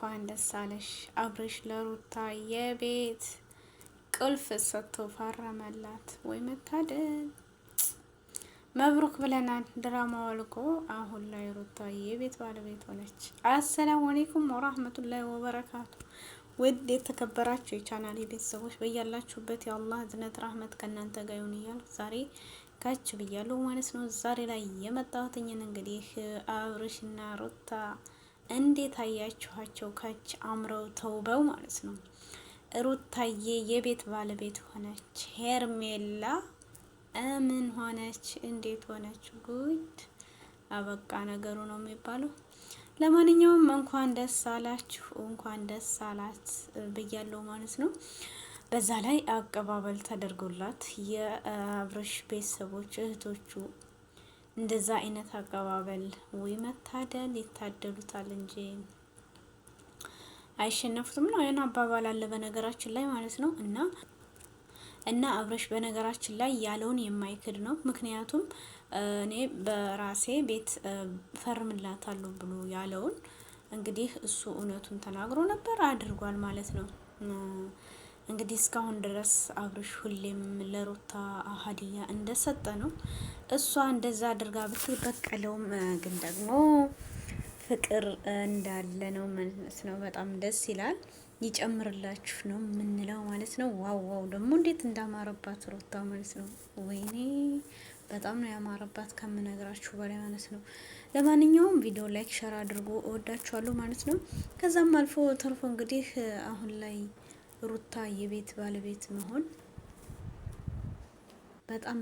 እንኳን ደስ አለሽ አብርሽ ለሩታ የቤት ቁልፍ ሰጥቶ ፈረመላት። ወይ መታደል! መብሩክ ብለናል። ድራማው አልቆ አሁን ላይ ሩታ የቤት ባለቤት ሆነች። አሰላሙ አለይኩም ወራህመቱላሂ ወበረካቱ። ውድ የተከበራችሁ የቻናል ቤተሰቦች በያላችሁበት የአላህ እዝነት ረህመት ከእናንተ ጋር ይሁን እያልኩ ዛሬ ካች ብያለሁ ማለት ነው። ዛሬ ላይ የመጣሁትኝን እንግዲህ አብርሽና ሩታ እንዴት አያችኋቸው? ካች አምረው ተውበው ማለት ነው። ሩታዬ የቤት ባለቤት ሆነች። ሄርሜላ ምን ሆነች? እንዴት ሆነች? ጉድ አበቃ ነገሩ ነው የሚባለው። ለማንኛውም እንኳን ደስ አላችሁ፣ እንኳን ደስ አላት ብያለሁ ማለት ነው። በዛ ላይ አቀባበል ተደርጎላት የአብርሽ ቤተሰቦች እህቶቹ እንደዛ አይነት አቀባበል ወይ መታደል! ይታደሉታል እንጂ አይሸነፉትም ነው ያን አባባል አለ በነገራችን ላይ ማለት ነው። እና አብርሽ በነገራችን ላይ ያለውን የማይክድ ነው። ምክንያቱም እኔ በራሴ ቤት ፈርምላታለሁ ብሎ ያለውን እንግዲህ እሱ እውነቱን ተናግሮ ነበር፣ አድርጓል ማለት ነው። እንግዲህ እስካሁን ድረስ አብርሽ ሁሌም ለሩታ ሀዲያ እንደሰጠ ነው። እሷ እንደዛ አድርጋ ብትበቀለውም ግን ደግሞ ፍቅር እንዳለ ነው ማለት ነው። በጣም ደስ ይላል። ይጨምርላችሁ ነው የምንለው ማለት ነው። ዋው ዋው! ደግሞ እንዴት እንዳማረባት ሩታ ማለት ነው። ወይኔ በጣም ነው ያማረባት ከምነግራችሁ በላይ ማለት ነው። ለማንኛውም ቪዲዮ ላይክ ሸር አድርጎ እወዳችኋለሁ ማለት ነው። ከዛም አልፎ ተርፎ እንግዲህ አሁን ላይ ሩታ የቤት ባለቤት መሆን በጣም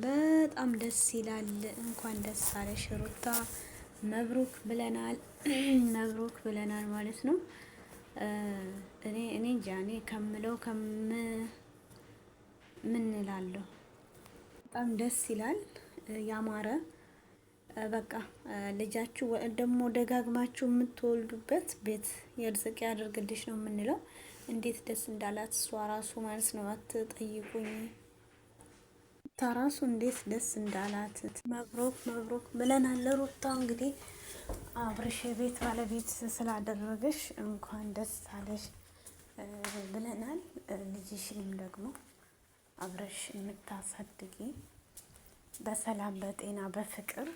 ደስ ይላል። እንኳን ደስ አለሽ ሩታ፣ መብሩክ ብለናል። መብሩክ ብለናል ማለት ነው። እኔ እንጃ እኔ ከምለው ምን እላለሁ። በጣም ደስ ይላል። ያማረ በቃ ልጃችሁ ደግሞ ደጋግማችሁ የምትወልዱበት ቤት የርዝቅ ያደርግልሽ ነው የምንለው። እንዴት ደስ እንዳላት እሷ ራሱ ማለት ነው። አትጠይቁኝ ታራሱ እንዴት ደስ እንዳላት። መብሩክ መብሩክ ብለናል ለሩታ። እንግዲህ አብርሽ የቤት ባለቤት ስላደረገሽ እንኳን ደስ አለሽ ብለናል። ልጅሽንም ደግሞ አብረሽ የምታሳድጊ በሰላም በጤና በፍቅር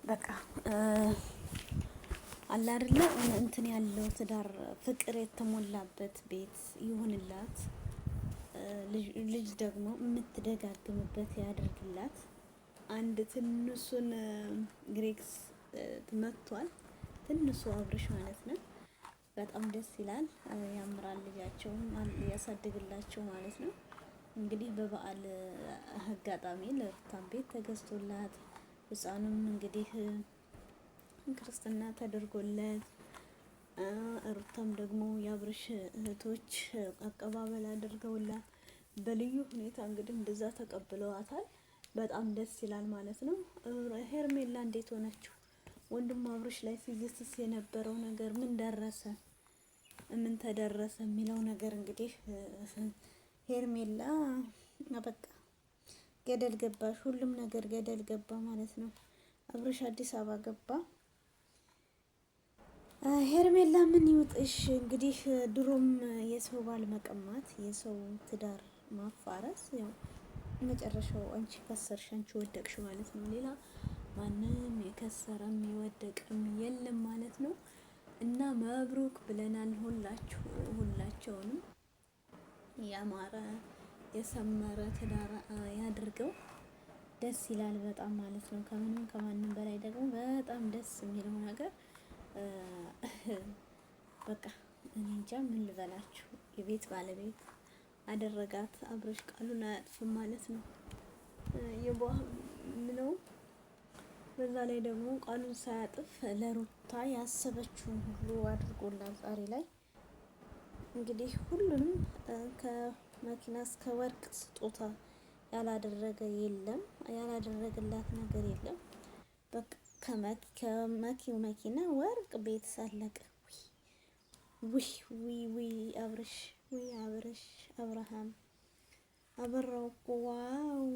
በቃ አለ አይደለ እንትን ያለው ትዳር ፍቅር የተሞላበት ቤት ይሁንላት። ልጅ ደግሞ የምትደጋግምበት ያደርግላት። አንድ ትንሱን ግሬክስ መጥቷል። ትንሱ አብርሽ ማለት ነው። በጣም ደስ ይላል፣ ያምራል። ልጃቸውም ያሳድግላቸው ማለት ነው። እንግዲህ በበዓል አጋጣሚ ለሩታም ቤት ተገዝቶላት ህፃኑም እንግዲህ ክርስትና ተደርጎለት ሩታም ደግሞ የአብርሽ እህቶች አቀባበል አድርገውላት በልዩ ሁኔታ እንግዲህ እንደዛ ተቀብለዋታል። በጣም ደስ ይላል ማለት ነው። ሄርሜላ እንዴት ሆነችው? ወንድሙ አብርሽ ላይ ሲዝትስ የነበረው ነገር ምን ደረሰ? ምን ተደረሰ የሚለው ነገር እንግዲህ ሄርሜላ በቃ ገደል ገባሽ። ሁሉም ነገር ገደል ገባ ማለት ነው። አብርሽ አዲስ አበባ ገባ። ሄርሜላ ምን ይውጥሽ እንግዲህ። ድሮም የሰው ባል መቀማት፣ የሰው ትዳር ማፋረስ ያው መጨረሻው አንቺ ከሰርሽ፣ አንቺ ወደቅሽ ማለት ነው። ሌላ ማንም የከሰረም የወደቀም የለም ማለት ነው። እና መብሩክ ብለናል ሁላቸውንም። ያማረ የሰመረ ትዳር ያድርገው። ደስ ይላል በጣም ማለት ነው። ከምንም ከማንም በላይ ደግሞ በጣም ደስ የሚለው ነገር በቃ እኔ እንጃ ምን ልበላችሁ። የቤት ባለቤት አደረጋት። አብርሽ ቃሉን አያጥፍም ማለት ነው። የቧህ ምነው በዛ ላይ ደግሞ ቃሉን ሳያጥፍ ለሩታ ያሰበችውን ሁሉ አድርጎላት ዛሬ ላይ እንግዲህ ሁሉንም ከመኪና እስከ ወርቅ ስጦታ ያላደረገ የለም፣ ያላደረገላት ነገር የለም። በቃ ከመኪው መኪና ወርቅ ቤት ሳለቀ። ውይ አብርሽ፣ ውይ አብርሽ አብርሃም አበራው እኮ። ዋው!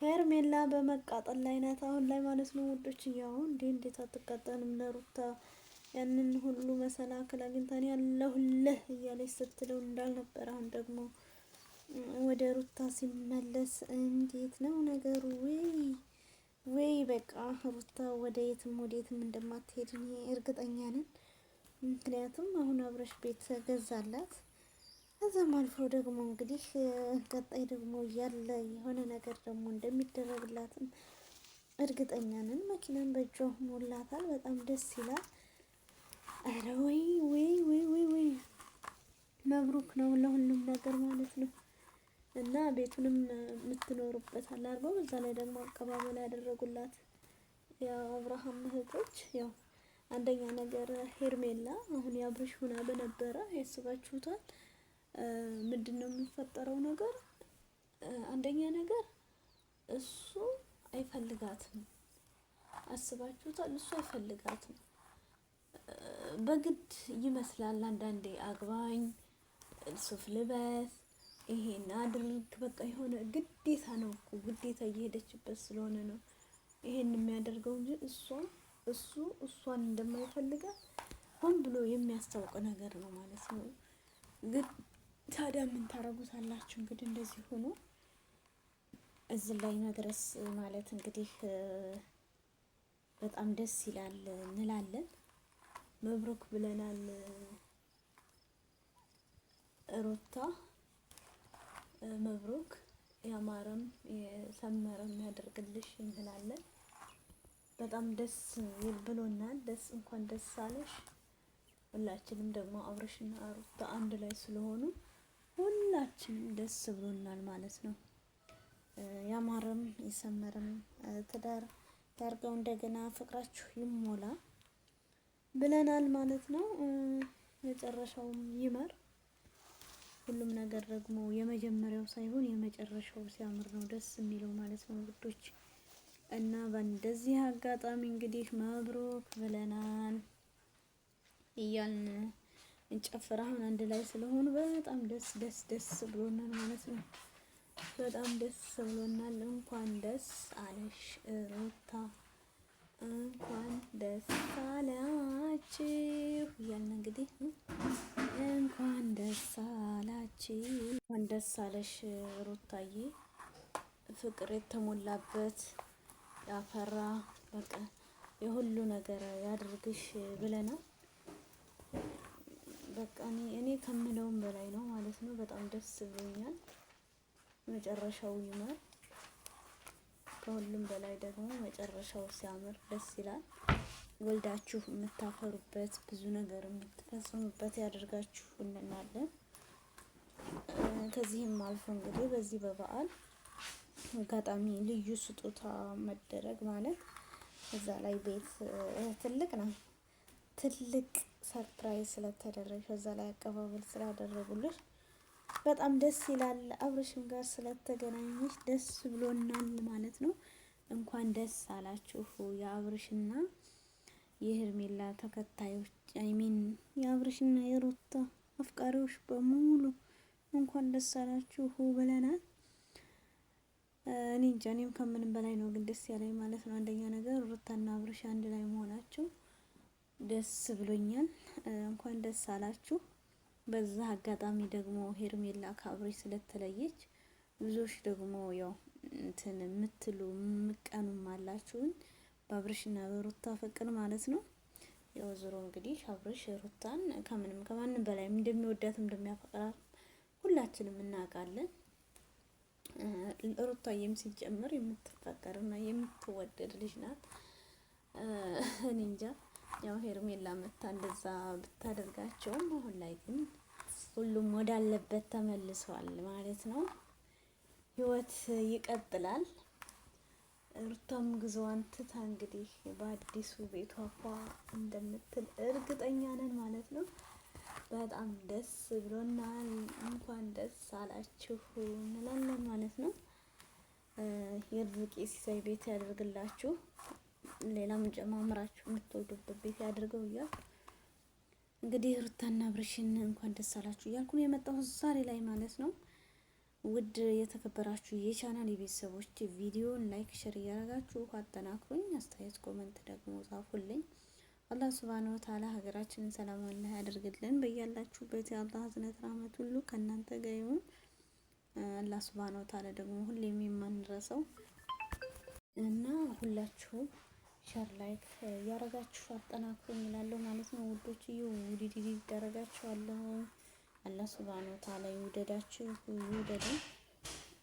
ሄርሜላ በመቃጠል ላይ ናት አሁን ላይ ማለት ነው ውዶች። እያው እንዴት አትቃጠልም? ለሩታ ያንን ሁሉ መሰናክል አግኝታን ያለሁልህ እያለች ስትለው እንዳልነበር አሁን ደግሞ ወደ ሩታ ሲመለስ እንዴት ነው ነገሩ? ወይ በቃ ሩታ ወደ የትም እንደማትሄድ እኔ እርግጠኛ ነን። ምክንያቱም አሁን አብረሽ ቤት ገዛላት። ከዛም አልፎ ደግሞ እንግዲህ ቀጣይ ደግሞ ያለ የሆነ ነገር ደግሞ እንደሚደረግላትም እርግጠኛ ነን። መኪናን በእጇ ሞላታል። በጣም ደስ ይላል። አረ ወይ መብሩክ ነው ለሁሉም ነገር ማለት ነው። እና ቤቱንም የምትኖርበት አላርገው። በዛ ላይ ደግሞ አቀባበል ያደረጉላት ያው አብርሃም እህቶች ያው አንደኛ ነገር ሄርሜላ አሁን ያብርሽ ሁና በነበረ ያስባችሁታል። ምንድነው የሚፈጠረው ነገር? አንደኛ ነገር እሱ አይፈልጋትም። አስባችሁታል? እሱ አይፈልጋትም። በግድ ይመስላል አንዳንዴ አግባኝ፣ ሱፍ ልበስ፣ ይሄን አድርግ፣ በቃ የሆነ ግዴታ ነው እኮ ግዴታ እየሄደችበት ስለሆነ ነው ይሄን የሚያደርገው እንጂ እሷን እንደማይፈልጋት ሆን ብሎ የሚያስታውቅ ነገር ነው ማለት ነው። ግን ታዲያ ምን ታረጉታላችሁ? እንግዲህ እንደዚህ ሆኖ እዚህ ላይ መድረስ ማለት እንግዲህ በጣም ደስ ይላል እንላለን። መብሩክ ብለናል ሩታ፣ መብሩክ ያማረም የሰመረም ያደርግልሽ እንላለን። በጣም ደስ ብሎናል። እንኳን ደስ አለሽ። ሁላችንም ደግሞ አብርሽና ሩታ አንድ ላይ ስለሆኑ ሁላችንም ደስ ብሎናል ማለት ነው። ያማረም የሰመረም ትዳር ያርገው፣ እንደገና ፍቅራችሁ ይሞላ ብለናል ማለት ነው። መጨረሻውም ይመር። ሁሉም ነገር ደግሞ የመጀመሪያው ሳይሆን የመጨረሻው ሲያምር ነው ደስ የሚለው ማለት ነው ውዶች። እና በእንደዚህ አጋጣሚ እንግዲህ መብሩክ ብለናል እያልን እንጨፍር። አሁን አንድ ላይ ስለሆኑ በጣም ደስ ብሎናል ማለት ነው። በጣም ደስ ብሎናል። እንኳን ደስ አለሽ ሩታ፣ እንኳን ደስ አላችሁ እያልን እንግዲህ እንኳን ደስ አላችሁ፣ እንኳን ደስ አለሽ ሩታዬ፣ ፍቅር የተሞላበት ያፈራ በቃ የሁሉ ነገር ያድርግሽ ብለናል። በቃ እኔ ከምለውም በላይ ነው ማለት ነው። በጣም ደስ ብሎኛል። መጨረሻው ይመር። ከሁሉም በላይ ደግሞ መጨረሻው ሲያምር ደስ ይላል። ወልዳችሁ የምታፈሩበት ብዙ ነገር የምትፈጽሙበት ያደርጋችሁ እንላለን። ከዚህም አልፎ እንግዲህ በዚህ በበዓል አጋጣሚ ልዩ ስጦታ መደረግ ማለት እዛ ላይ ቤት ትልቅ ነው። ትልቅ ሰርፕራይዝ ስለተደረገ እዛ ላይ አቀባበል ስላደረጉልሽ በጣም ደስ ይላል። አብርሽም ጋር ስለተገናኘሽ ደስ ብሎናል ማለት ነው። እንኳን ደስ አላችሁ የአብርሽና የሄርሜላ ተከታዮች፣ የአብርሽና የሩታ አፍቃሪዎች በሙሉ እንኳን ደስ አላችሁ ብለናል። እኔ እንጃ እኔም ከምንም በላይ ነው ግን ደስ ያለኝ ማለት ነው። አንደኛ ነገር ሩታና አብርሽ አንድ ላይ መሆናቸው ደስ ብሎኛል። እንኳን ደስ አላችሁ። በዛ አጋጣሚ ደግሞ ሄርሜላ ከአብርሽ ስለተለየች ብዙዎች ደግሞ ያው እንትን የምትሉ ምቀኑም አላችሁን በአብርሽና በሩታ ፍቅር ማለት ነው። ያው ዞሮ እንግዲህ አብርሽ ሩታን ከምንም ከማንም በላይ እንደሚወዳት እንደሚያፈቅራት ሁላችንም እናውቃለን። ሩታዬም ሲጀምር የምትፈቀርና የምትወደድ ልጅ ናት። እኔ እንጃ ያው ሄርሜላ መታ እንደዛ ብታደርጋቸውም አሁን ላይ ግን ሁሉም ወዳለበት ተመልሷል ማለት ነው። ህይወት ይቀጥላል። ሩታም ግዟን ትታ እንግዲህ በአዲሱ ቤቷ ፏ እንደምትል እርግጠኛ ነን ማለት ነው። በጣም ደስ ብሎናል። እንኳን ደስ አላችሁ እንላለን ማለት ነው። የርዝቂ ሲሳይ ቤት ያደርግላችሁ፣ ሌላም ጨማምራችሁ የምትወዱበት ቤት ያድርገው እያልኩ እንግዲህ ሩታና አብርሽን እንኳን ደስ አላችሁ እያልኩ ነው የመጣሁት ዛሬ ላይ ማለት ነው። ውድ የተከበራችሁ የቻናል የቤተሰቦች ቪዲዮን ላይክ ሸር እያደረጋችሁ አጠናክሩኝ። አስተያየት ኮመንት ደግሞ ጻፉልኝ። አላህ ሱብሃነሁ ወተዓላ ሀገራችንን ሰላም አላህ ያደርግልን። በያላችሁበት የአላህ ህዝነት rahmat ሁሉ ከእናንተ ጋር ይሁን። አላህ ሱብሃነሁ ወተዓላ ደግሞ ሁሌም የማንረሳው እና ሁላችሁም ሸር ላይክ ያረጋችሁ አጠናክሩ እላለሁ ማለት ነው ውዶች። ውዲድ ይደረጋችኋለሁ። አላህ ሱብሃነሁ ወተዓላ ይውደዳችሁ ይውደደን።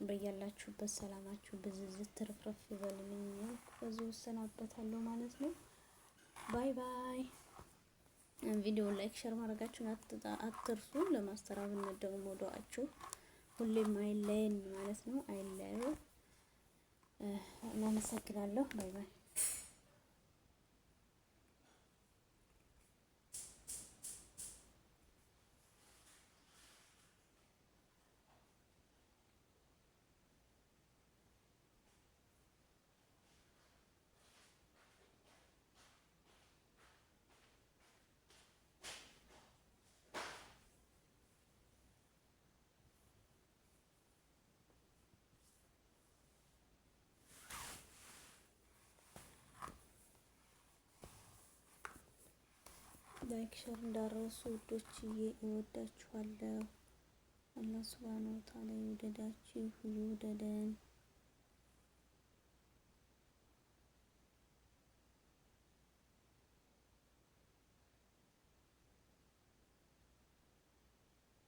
በያላችሁበት ሰላማችሁ ብዝዝት ትርፍርፍ ይበልልኝ እያልኩ በዚሁ እሰናበታለሁ ማለት ነው። ባይ ባይ። ቪዲዮ ላይክ ሸር ማድረጋችሁን አትርሱ። ለማስተራብነት ደግሞ ዱአችሁ ሁሌም አይለየን ማለት ነው። አይለዩ። እናመሰግናለሁ። ባይ ባይ። ላይክ ሸር እንዳረሱ ውዶችዬ፣ እወዳችኋለሁ። አላህ ሱብሃነሁ ወተዓላ ይውደዳችሁ ይውደደን።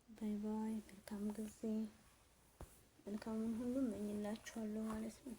ባይ ባይ። መልካም ጊዜ መልካሙን ሁሉ እመኝላችኋለሁ ማለት ነው።